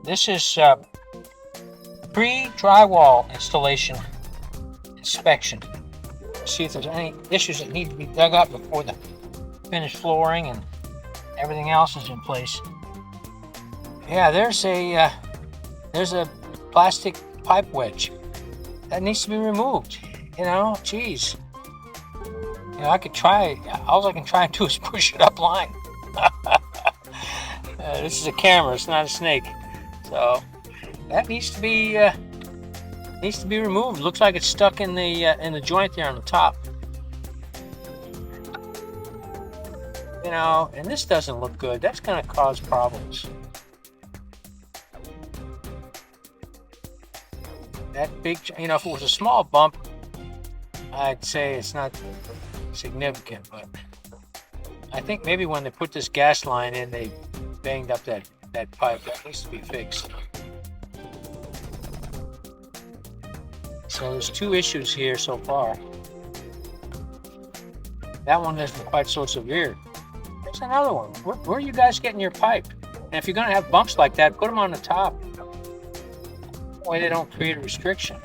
This is pre-drywall installation inspection. See if there's any issues that need to be dug up before the finished flooring and everything else is in place. Yeah, there's a plastic pipe wedge that needs to be removed. You know, geez. You know, I could try. All I can try and do is push it up line. This is a camera; it's not a snake. So that needs to be removed. Looks like it's stuck in the joint there on the top. You know, and this doesn't look good. That's going to cause problems. That big, you know, if it was a small bump, I'd say it's not significant, but I think maybe when they put this gas line in, they banged up that pipe. That needs to be fixed. So there's two issues here so far. That one isn't quite so severe. There's another one. Where are you guys getting your pipe? And if you're going to have bumps like that, put them on the top. That way they don't create a restriction.